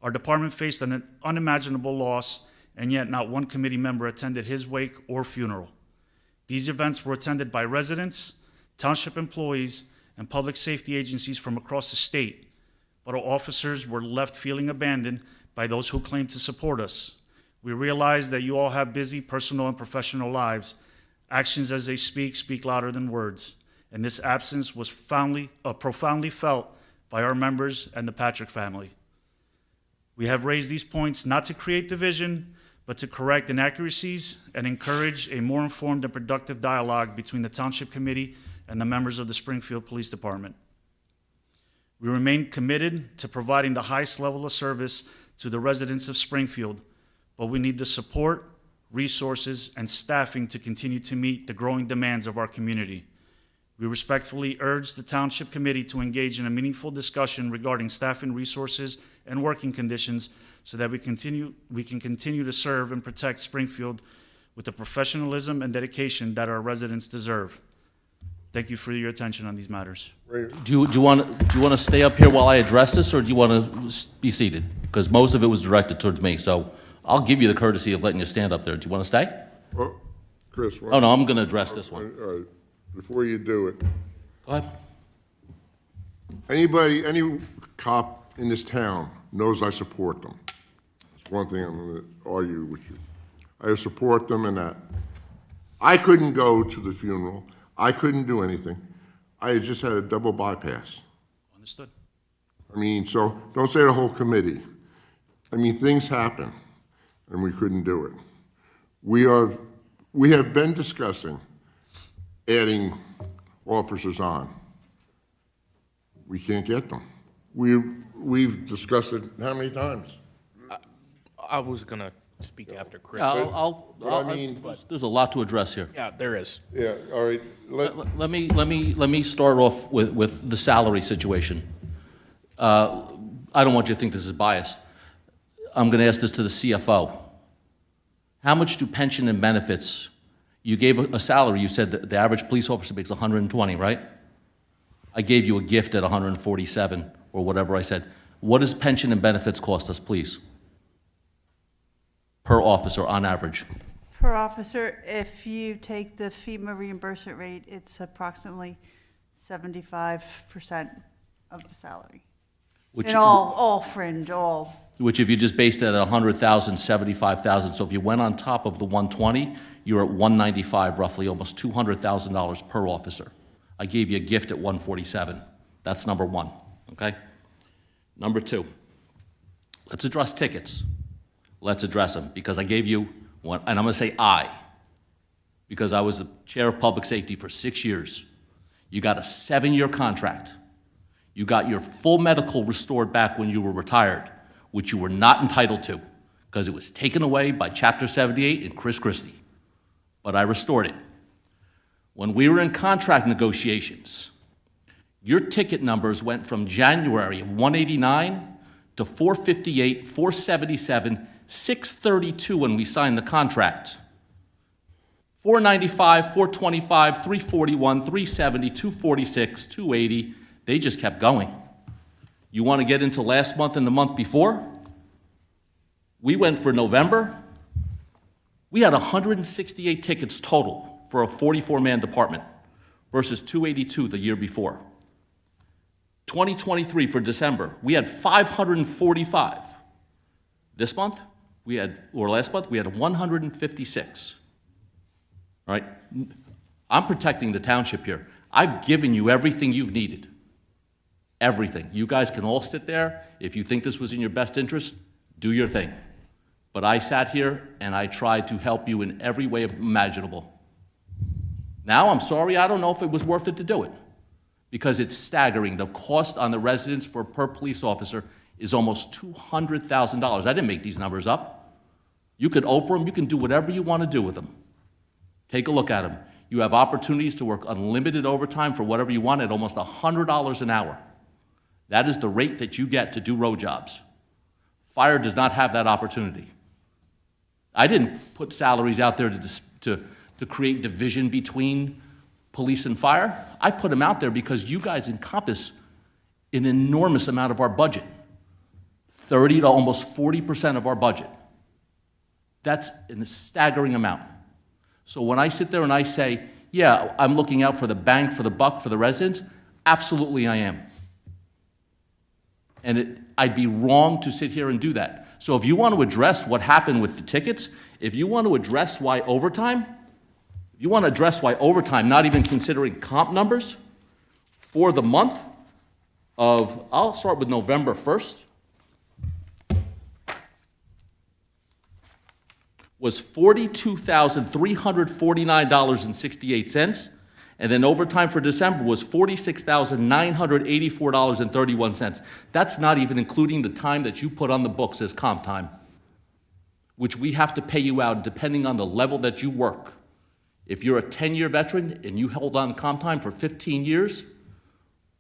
Our department faced an unimaginable loss, and yet not one committee member attended his wake or funeral. These events were attended by residents, township employees, and public safety agencies from across the state, but our officers were left feeling abandoned by those who claimed to support us. We realize that you all have busy personal and professional lives. Actions as they speak louder than words, and this absence was profoundly felt by our members and the Patrick family. We have raised these points not to create division, but to correct inaccuracies and encourage a more informed and productive dialogue between the Township Committee and the members of the Springfield Police Department. We remain committed to providing the highest level of service to the residents of Springfield, but we need the support, resources, and staffing to continue to meet the growing demands of our community. We respectfully urge the Township Committee to engage in a meaningful discussion regarding staffing resources and working conditions so that we can continue to serve and protect Springfield with the professionalism and dedication that our residents deserve. Thank you for your attention on these matters. Do you want to stay up here while I address this, or do you want to be seated? Because most of it was directed towards me, so I'll give you the courtesy of letting you stand up there. Do you want to stay? Well, Chris. Oh, no, I'm going to address this one. All right, before you do it, Go ahead. any cop in this town knows I support them. That's one thing I'm going to argue with you. I support them in that. I couldn't go to the funeral. I couldn't do anything. I had just had a double bypass. Understood. I mean, so don't say the whole committee. I mean, things happen, and we couldn't do it. We have been discussing adding officers on. We can't get them. We've discussed it how many times? I was gonna speak after Chris. There's a lot to address here. Yeah, there is. Yeah, all right. Let me start off with the salary situation. I don't want you to think this is biased. I'm going to ask this to the CFO. How much do pension and benefits, you gave a salary, you said that the average police officer makes 120, right? I gave you a gift at 147, or whatever I said. What does pension and benefits cost us, please? Per officer, on average. Per officer, if you take the FEMA reimbursement rate, it's approximately 75% of the salary. Which, And all fringe, all. which if you just based it at 100,000, 75,000, so if you went on top of the 120, you're at 195 roughly, almost $200,000 per officer. I gave you a gift at 147. That's number one, okay? Number two, let's address tickets. Let's address them, because I gave you one, and I'm gonna say I, because I was the chair of public safety for 6 years. You got a 7-year contract. You got your full medical restored back when you were retired, which you were not entitled to, because it was taken away by Chapter 78 and Chris Christie. But I restored it. When we were in contract negotiations, your ticket numbers went from January of 189 to 458, 477, 632 when we signed the contract. 495, 425, 341, 370, 246, 280. They just kept going. You want to get into last month and the month before? We went for November. We had 168 tickets total for a 44-man department versus 282 the year before. 2023 for December, we had 545. This month, last month, we had 156. All right? I'm protecting the township here. I've given you everything you've needed. Everything. You guys can all sit there. If you think this was in your best interest, do your thing. But I sat here and I tried to help you in every way imaginable. Now, I'm sorry, I don't know if it was worth it to do it, because it's staggering. The cost on the residents per police officer is almost $200,000. I didn't make these numbers up. You can Oprah them, you can do whatever you want to do with them. Take a look at them. You have opportunities to work unlimited overtime for whatever you want at almost $100 an hour. That is the rate that you get to do road jobs. Fire does not have that opportunity. I didn't put salaries out there to create division between police and fire. I put them out there because you guys encompass an enormous amount of our budget. 30 to almost 40% of our budget. That's a staggering amount. So when I sit there and I say, yeah, I'm looking out for the bang for the buck for the residents, absolutely I am. And I'd be wrong to sit here and do that. So if you want to address what happened with the tickets, if you want to address why overtime, not even considering comp numbers, for the month of, I'll start with November 1st, was $42,349.68, and then overtime for December was $46,984.31. That's not even including the time that you put on the books as comp time, which we have to pay you out depending on the level that you work. If you're a 10-year veteran and you held on comp time for 15 years,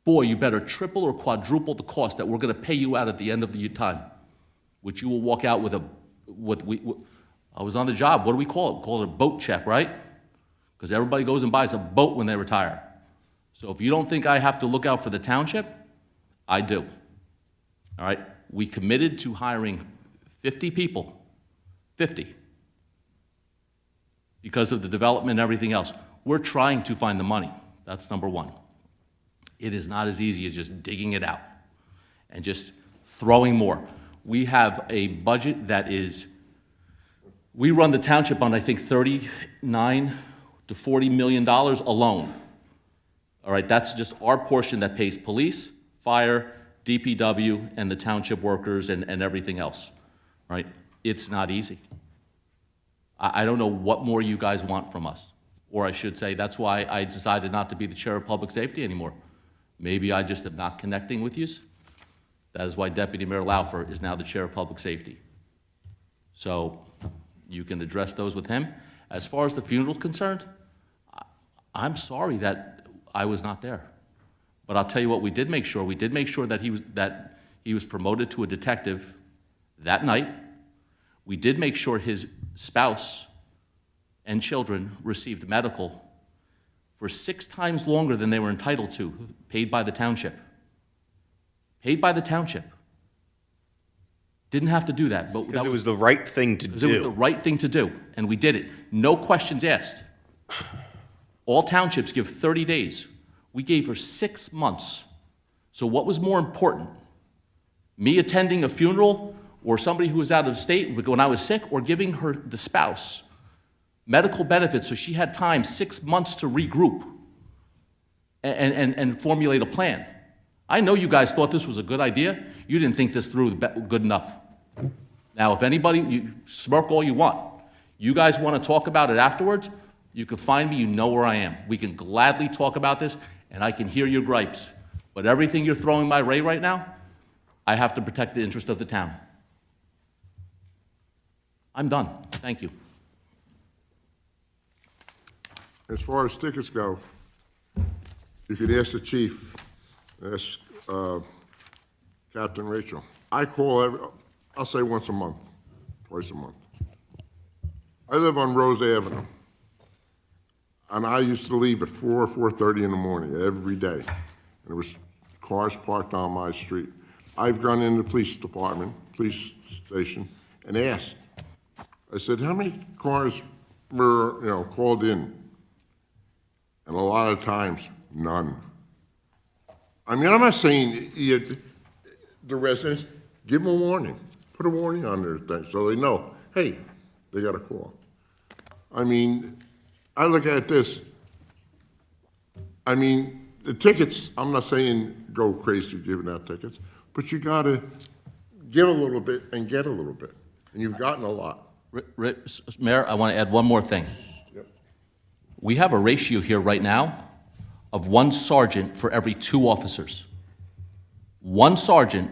boy, you better triple or quadruple the cost that we're going to pay you out at the end of the time, which you will walk out with I was on the job, what do we call it? We call it a boat check, right? Because everybody goes and buys a boat when they retire. So if you don't think I have to look out for the township, I do. All right? We committed to hiring 50 people, 50, because of the development and everything else. We're trying to find the money. That's number one. It is not as easy as just digging it out and just throwing more. We have a budget that is, we run the township on, I think, $39 to $40 million alone. All right, that's just our portion that pays police, fire, DPW, and the township workers and everything else, right? It's not easy. I don't know what more you guys want from us. Or I should say, that's why I decided not to be the chair of public safety anymore. Maybe I just am not connecting with you. That is why Deputy Mayor Laufer is now the chair of public safety. So you can address those with him. As far as the funeral is concerned, I'm sorry that I was not there. But I'll tell you what we did make sure. We did make sure that he was promoted to a detective That night, we did make sure his spouse and children received medical for 6 times longer than they were entitled to, paid by the township. Paid by the township. Didn't have to do that, but Because it was the right thing to because it was the do. right thing to do, and we did it. No questions asked. All townships give 30 days. We gave her 6 months. So what was more important? Me attending a funeral or somebody who was out of state when I was sick, or giving her, the spouse, medical benefits so she had time, 6 months to regroup and formulate a plan? I know you guys thought this was a good idea. You didn't think this through good enough. Now, if anybody, you smirk all you want. You guys want to talk about it afterwards, you can find me, you know where I am. We can gladly talk about this, and I can hear your gripes. But everything you're throwing my way right now, I have to protect the interest of the town. I'm done. Thank you. As far as tickets go, you could ask the chief, ask Captain Rachel. I call I'll say once a month, twice a month. I live on Rose Avenue, and I used to leave at 4:30 in the morning every day. And there was cars parked on my street. I've gone in the police department, police station, and asked. I said, how many cars were, called in? And a lot of times, none. I mean, I'm not saying the residents, give them a warning. Put a warning on their thing so they know, hey, they got a call. I mean, I look at this. I mean, the tickets, I'm not saying go crazy giving out tickets, but you got to give a little bit and get a little bit. And you've gotten a lot. Mayor, I want to add one more thing. Yep. We have a ratio here right now of 1 sergeant for every 2 officers. 1 sergeant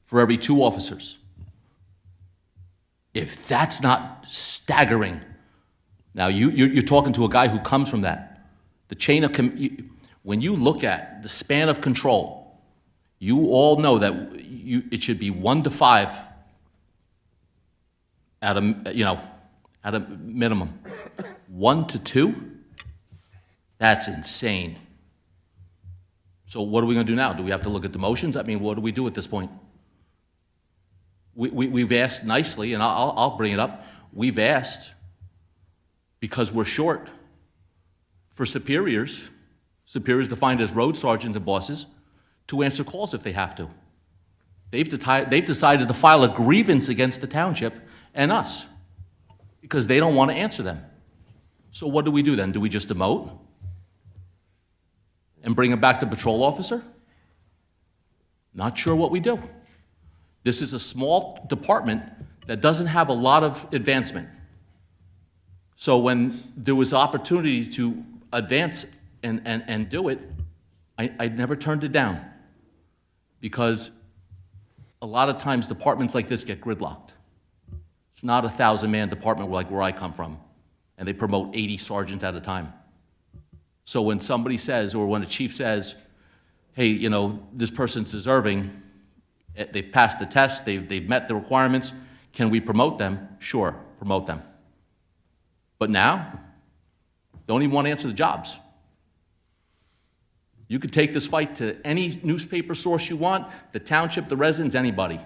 for every 2 officers. If that's not staggering, now you're talking to a guy who comes from that. The chain of, when you look at the span of control, you all know that it should be 1 to 5 at a minimum. 1 to 2, that's insane. So what are we going to do now? Do we have to look at the motions? I mean, what do we do at this point? We've asked nicely, and I'll bring it up. We've asked, because we're short, for superiors defined as road sergeants and bosses, to answer calls if they have to. They've decided to file a grievance against the township and us because they don't want to answer them. So what do we do then? Do we just demote and bring them back to patrol officer? Not sure what we do. This is a small department that doesn't have a lot of advancement. So when there was opportunity to advance and do it, I never turned it down, because a lot of times departments like this get gridlocked. It's not a 1,000-man department like where I come from, and they promote 80 sergeants at a time. So when somebody says, or when a chief says, hey, this person's deserving, they've passed the test, they've met the requirements, can we promote them? Sure, promote them. But now, don't even want to answer the jobs. You could take this fight to any newspaper source you want, the township, the residents, anybody.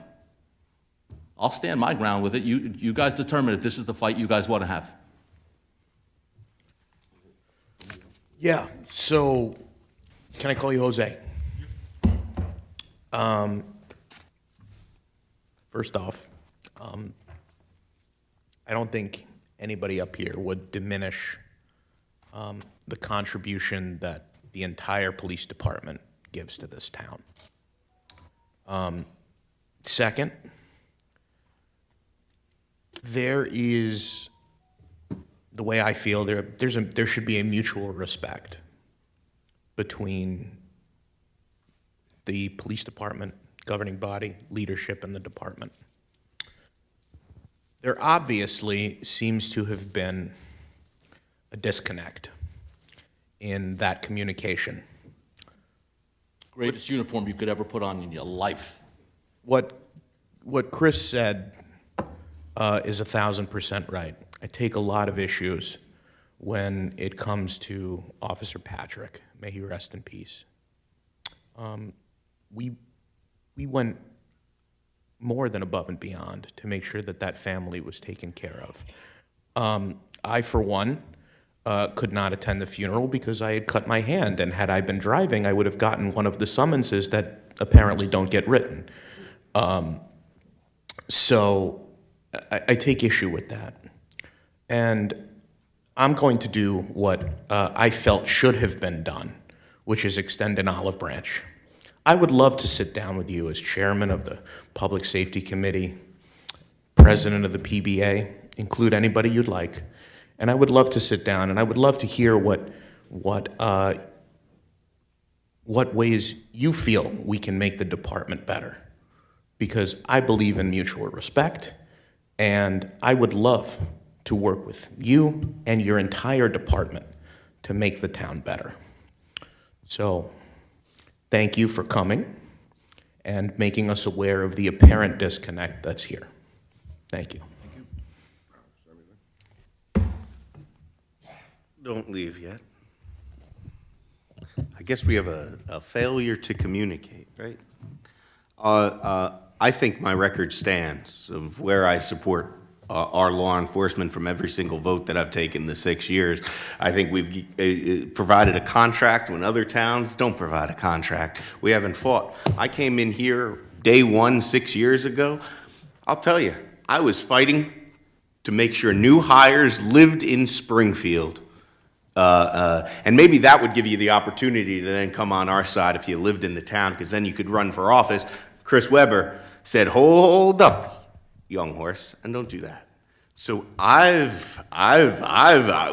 I'll stand my ground with it. You guys determine if this is the fight you guys want to have. Yeah, so can I call you Jose? First off, I don't think anybody up here would diminish the contribution that the entire police department gives to this town. Second, there is, the way I feel, there should be a mutual respect between the police department, governing body, leadership, and the department. There obviously seems to have been a disconnect in that communication. Greatest uniform you could ever put on in your life. What what Chris said is 1,000% right. I take a lot of issues when it comes to Officer Patrick. May he rest in peace. We went more than above and beyond to make sure that that family was taken care of. I, for one, could not attend the funeral because I had cut my hand, and had I been driving, I would have gotten one of the summonses that apparently don't get written. So I take issue with that. And I'm going to do what I felt should have been done, which is extend an olive branch. I would love to sit down with you as chairman of the Public Safety Committee, president of the PBA, include anybody you'd like, and I would love to sit down and I would love to hear what ways you feel we can make the department better, because I believe in mutual respect, and I would love to work with you and your entire department to make the town better. So, thank you for coming and making us aware of the apparent disconnect that's here. Thank you. Don't leave yet. I guess we have a failure to communicate, right? I think my record stands of where I support our law enforcement from every single vote that I've taken the 6 years. I think we've provided a contract when other towns don't provide a contract. We haven't fought. I came in here day one 6 years ago. I'll tell you, I was fighting to make sure new hires lived in Springfield. And maybe that would give you the opportunity to then come on our side if you lived in the town, because then you could run for office. Chris Weber said, hold up, young horse, and don't do that. So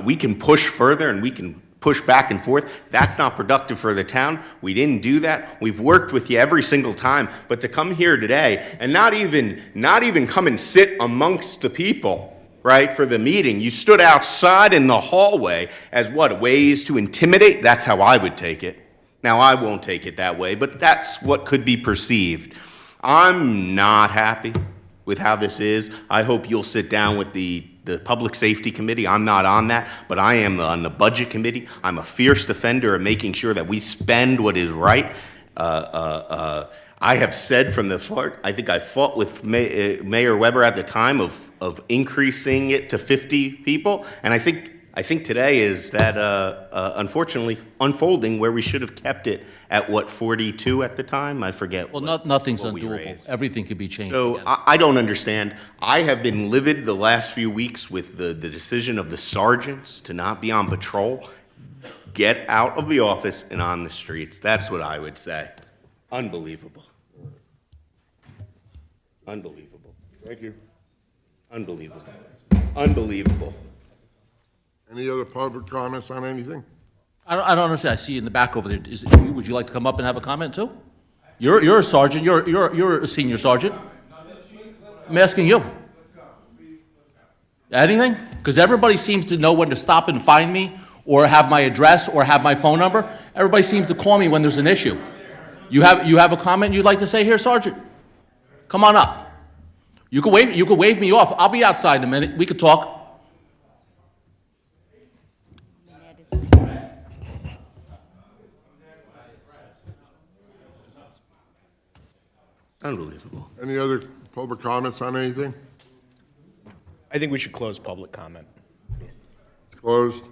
we can push further and we can push back and forth. That's not productive for the town. We didn't do that. We've worked with you every single time, but to come here today and not even come and sit amongst the people, right, for the meeting. You stood outside in the hallway as what, ways to intimidate? That's how I would take it. Now, I won't take it that way, but that's what could be perceived. I'm not happy with how this is. I hope you'll sit down with the Public Safety Committee. I'm not on that, but I am on the Budget Committee. I'm a fierce defender of making sure that we spend what is right. I have said from the start, I think I fought with Mayor Weber at the time of increasing it to 50 people, and I think today is that unfortunately unfolding where we should have kept it at what, 42 at the time? I forget. Well, what, nothing's what we undoable. raised. Everything could be changed So again. I don't understand. I have been livid the last few weeks with the decision of the sergeants to not be on patrol. Get out of the office and on the streets. That's what I would say. Unbelievable. Unbelievable. Thank you. Unbelievable. Unbelievable. Any other public comments on anything? I don't understand. I see you in the back over there. Would you like to come up and have a comment too? You're a sergeant. You're a senior sergeant. I'm asking you. Anything? Because everybody seems to know when to stop and find me, or have my address, or have my phone number. Everybody seems to call me when there's an issue. You have a comment you'd like to say here, Sergeant? Come on up. You can wave me off. I'll be outside in a minute. We could talk. Unbelievable. Any other public comments on anything? I think we should close public comment. Closed.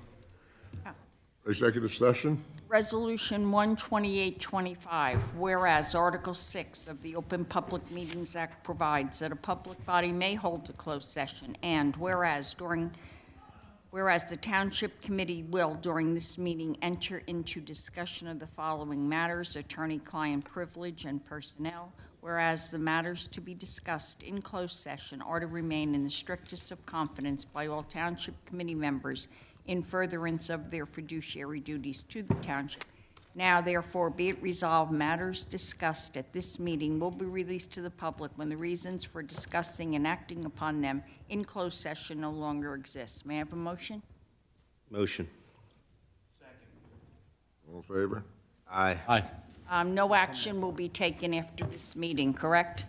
Executive session? Resolution 12825, whereas Article 6 of the Open Public Meetings Act provides that a public body may hold a closed session, and whereas the Township Committee will, during this meeting, enter into discussion of the following matters: attorney-client privilege and personnel, whereas the matters to be discussed in closed session are to remain in the strictest of confidence by all Township Committee members in furtherance of their fiduciary duties to the township. Now, therefore, be it resolved, matters discussed at this meeting will be released to the public when the reasons for discussing and acting upon them in closed session no longer exist. May I have a motion? Motion. All in favor? Aye. Aye. No action will be taken after this meeting, correct?